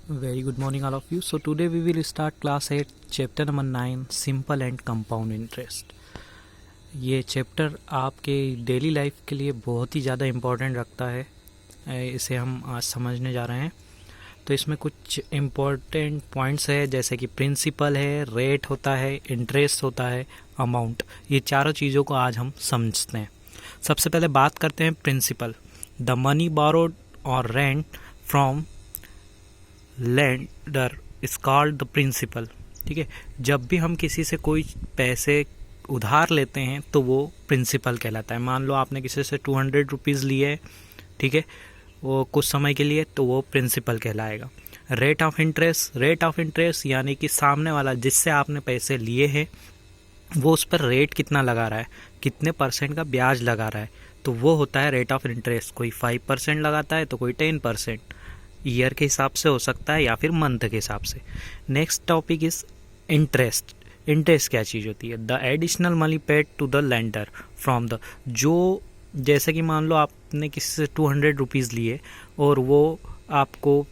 Very good morning, all of you. So today we will start class 8, chapter number 9, simple and compound interest. ये chapter आपके daily life के लिए बहुत ही ज़्यादा important रखता है. इसे हम आज समझने जा रहे हैं. तो इसमें कुछ इम्पोर्टेंट पॉइंट्स है, जैसे कि प्रिंसिपल है, रेट होता है, इंटरेस्ट होता है, अमाउंट. ये चारों चीज़ों को आज हम समझते हैं. सबसे पहले बात करते हैं प्रिंसिपल. द मनी बोरोड और rent from lender is called the principal. ठीक है, जब भी हम किसी से कोई पैसे उधार लेते हैं तो वो प्रिंसिपल कहलाता है. मान लो आपने किसी से 200 रुपीज़ लिए, ठीक है, वो कुछ समय के लिए, तो वो प्रिंसिपल कहलाएगा. रेट ऑफ इंटरेस्ट यानी कि सामने वाला जिससे आपने पैसे लिए हैं वो उस पर रेट कितना लगा रहा है, कितने % का ब्याज लगा रहा है, तो वो होता है रेट ऑफ इंटरेस्ट. कोई 5% लगाता है तो कोई 10%. ईयर के हिसाब से हो सकता है या फिर मंथ के हिसाब से. Next topic is interest. Interest क्या चीज़ होती है? The additional money paid to the lender from the, जो जैसे कि मान लो आपने किसी से 200 रुपीज़ लिए और वो आपको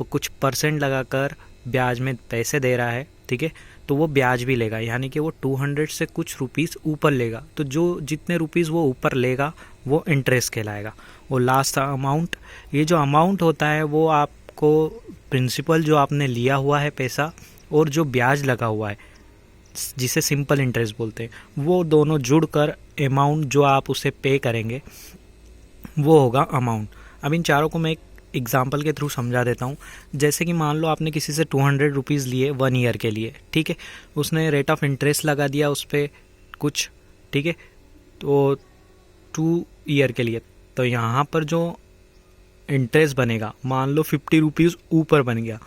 कुछ % लगाकर ब्याज में पैसे दे रहा है, ठीक है, तो वो ब्याज भी लेगा, यानी कि वो 200 से कुछ रुपीज़ ऊपर लेगा. तो जो जितने रुपीज़ वो ऊपर लेगा वो इंटरेस्ट कहलाएगा. और लास्ट अमाउंट, ये जो अमाउंट होता है वो आपको प्रिंसिपल जो आपने लिया हुआ है पैसा और जो ब्याज लगा हुआ है जिसे सिंपल इंटरेस्ट बोलते हैं, वो दोनों जुड़कर अमाउंट जो आप उसे पे करेंगे वो होगा अमाउंट. अब इन चारों को मैं एक एग्जाम्पल के थ्रू समझा देता हूँ. जैसे कि मान लो आपने किसी से 200 रुपीज़ लिए 1 ईयर के लिए, ठीक है, उसने रेट ऑफ इंटरेस्ट लगा दिया उस पर कुछ, ठीक है, तो 2 ईयर के लिए, तो यहाँ पर जो इंटरेस्ट बनेगा, मान लो 50 रुपीज़ ऊपर बन गया,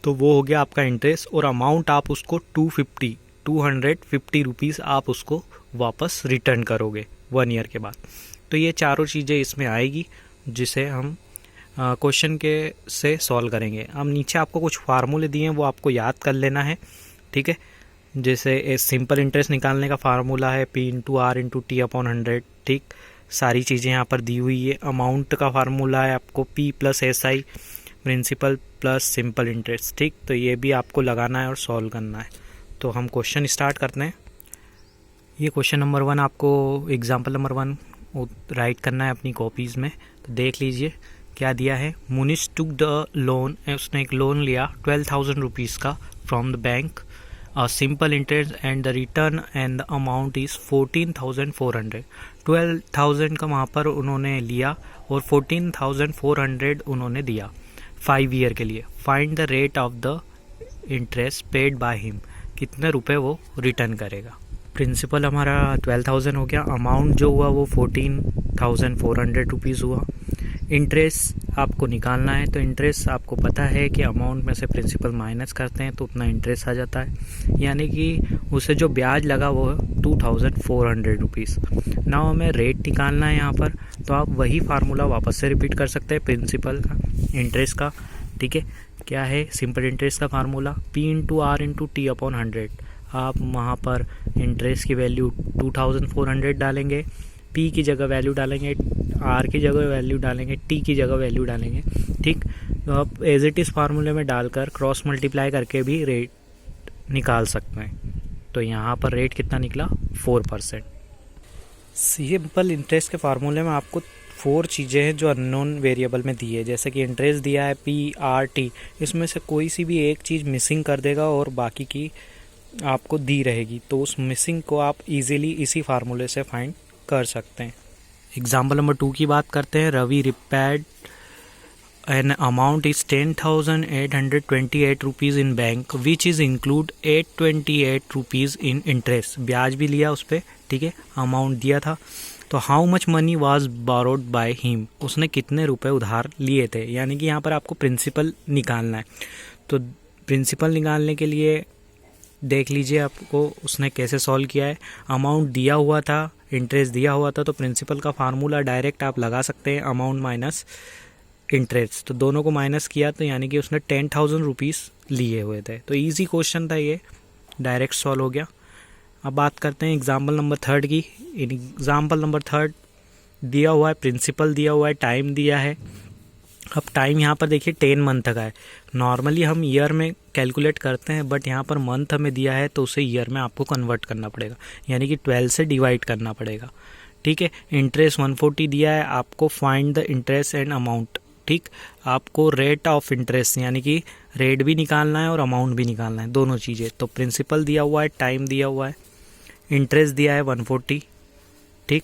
तो वो हो गया आपका इंटरेस्ट. और अमाउंट आप उसको 250 रुपीज़ आप उसको वापस रिटर्न करोगे 1 ईयर के बाद. तो ये चारों चीज़ें इसमें आएगी जिसे हम क्वेश्चन के से सॉल्व करेंगे. अब नीचे आपको कुछ फार्मूले दिए हैं, वो आपको याद कर लेना है, ठीक है. जैसे सिंपल इंटरेस्ट निकालने का फार्मूला है P/R/T/100, ठीक. सारी चीज़ें यहाँ पर दी हुई है. अमाउंट का फार्मूला है आपको P+SI, principal plus simple interest, ठीक. तो ये भी आपको लगाना है और सॉल्व करना है. तो हम क्वेश्चन स्टार्ट करते हैं. ये क्वेश्चन नंबर 1 आपको एग्जाम्पल नंबर 1 राइट करना है अपनी कॉपीज़ में. तो देख लीजिए क्या दिया है. मुनिश टुक द लोन, उसने एक लोन लिया 12,000 रुपीज़ का from the bank. Simple interest and the return and the amount is 14,400. 12,000 का वहाँ पर उन्होंने लिया और 14,400 उन्होंने दिया 5 ईयर के लिए. Find the rate of the interest paid by him, कितने रुपए वो रिटर्न करेगा. प्रिंसिपल हमारा 12,000 हो गया, अमाउंट जो हुआ वो 14,400 रुपीज़ हुआ. इंटरेस्ट आपको निकालना है, तो इंटरेस्ट आपको पता है कि अमाउंट में से प्रिंसिपल माइनस करते हैं तो उतना इंटरेस्ट आ जाता है, यानी कि उसे जो ब्याज लगा वो 2,400 रुपीज़. नाउ हमें रेट निकालना है यहाँ पर, तो आप वही फार्मूला वापस से रिपीट कर सकते हैं प्रिंसिपल का, इंटरेस्ट का, ठीक है. क्या है सिंपल इंटरेस्ट का फार्मूला? P/R/T/100. आप वहाँ पर इंटरेस्ट की वैल्यू 2,400 डालेंगे, P की जगह वैल्यू डालेंगे, R की जगह वैल्यू डालेंगे, T की जगह वैल्यू डालेंगे, ठीक. तो आप एज इट इज़ फार्मूले में डालकर क्रॉस मल्टीप्लाई करके भी रेट निकाल सकते हैं. तो यहाँ पर रेट कितना निकला? 4%. सिंपल इंटरेस्ट के फार्मूले में आपको 4 चीज़ें हैं जो अननोन वेरिएबल में दी है. जैसे कि इंटरेस्ट दिया है P/R/T, इसमें से कोई सी भी एक चीज़ मिसिंग कर देगा और बाकी की आपको दी रहेगी, तो उस मिसिंग को आप इजीली इसी फार्मूले से फाइंड कर सकते हैं. एग्जाम्पल नंबर 2 की बात करते हैं. Ravi repaid an amount is 10,828 rupees in bank which is include 828 rupees in interest. ब्याज भी लिया उस पर, ठीक है, अमाउंट दिया था. तो how much money was borrowed by him, उसने कितने रुपए उधार लिए थे, यानी कि यहाँ पर आपको प्रिंसिपल निकालना है. तो प्रिंसिपल निकालने के लिए देख लीजिए आपको उसने कैसे सॉल्व किया है. अमाउंट दिया हुआ था, इंटरेस्ट दिया हुआ था, तो प्रिंसिपल का फार्मूला डायरेक्ट आप लगा सकते हैं, अमाउंट माइनस इंटरेस्ट. तो दोनों को माइनस किया तो यानी कि उसने 10,000 रुपीज़ लिए हुए थे. तो इजी क्वेश्चन था ये, डायरेक्ट सॉल्व हो गया. अब बात करते हैं एग्जाम्पल नंबर 3 की. एग्जाम्पल नंबर 3 दिया हुआ है, प्रिंसिपल दिया हुआ है, टाइम दिया है, अब टाइम यहाँ पर देखिए 10 मंथ का है। नॉर्मली हम ईयर में कैलकुलेट करते हैं, बट यहाँ पर मंथ हमें दिया है तो उसे ईयर में आपको कन्वर्ट करना पड़ेगा, यानी कि 12 से डिवाइड करना पड़ेगा। ठीक है, इंटरेस्ट 140 दिया है, आपको find the interest and amount. ठीक, आपको रेट ऑफ इंटरेस्ट यानी कि रेट भी निकालना है और अमाउंट भी निकालना है, दोनों चीज़ें। तो प्रिंसिपल दिया हुआ है, टाइम दिया हुआ है, इंटरेस्ट दिया है 140। ठीक,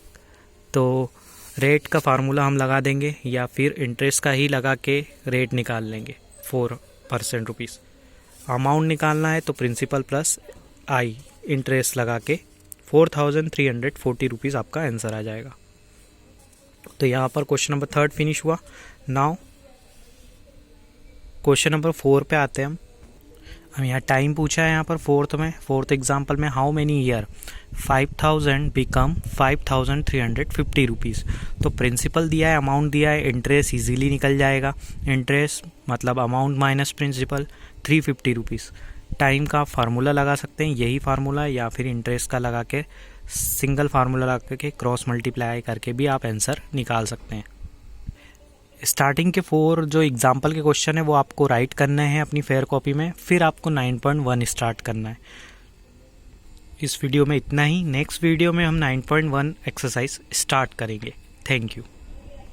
तो रेट का फार्मूला हम लगा देंगे या फिर इंटरेस्ट का ही लगा के रेट निकाल लेंगे 4% रुपीज़। अमाउंट निकालना है तो प्रिंसिपल प्लस आई इंटरेस्ट लगा के 4340 रुपीज़ आपका आंसर आ जाएगा। तो यहाँ पर क्वेश्चन नंबर 3 फिनिश हुआ। नाउ क्वेश्चन नंबर 4 पे आते हैं हम यहाँ टाइम पूछा है यहाँ पर फोर्थ एग्जाम्पल में how many year 5000 become 5350 rupees. तो प्रिंसिपल दिया है, अमाउंट दिया है, इंटरेस्ट इजीली निकल जाएगा। इंटरेस्ट मतलब amount minus principal 350 rupees. Time का फार्मूला लगा सकते हैं, यही फार्मूला, या फिर इंटरेस्ट का लगा के सिंगल फार्मूला लगा के क्रॉस मल्टीप्लाई करके भी आप आंसर निकाल सकते हैं। स्टार्टिंग के 4 जो एग्जाम्पल के क्वेश्चन है वो आपको राइट करने हैं अपनी फेयर कॉपी में, फिर आपको 9.1 स्टार्ट करना है। इस वीडियो में इतना ही। नेक्स्ट वीडियो में हम 9.1 एक्सरसाइज स्टार्ट करेंगे। Thank you.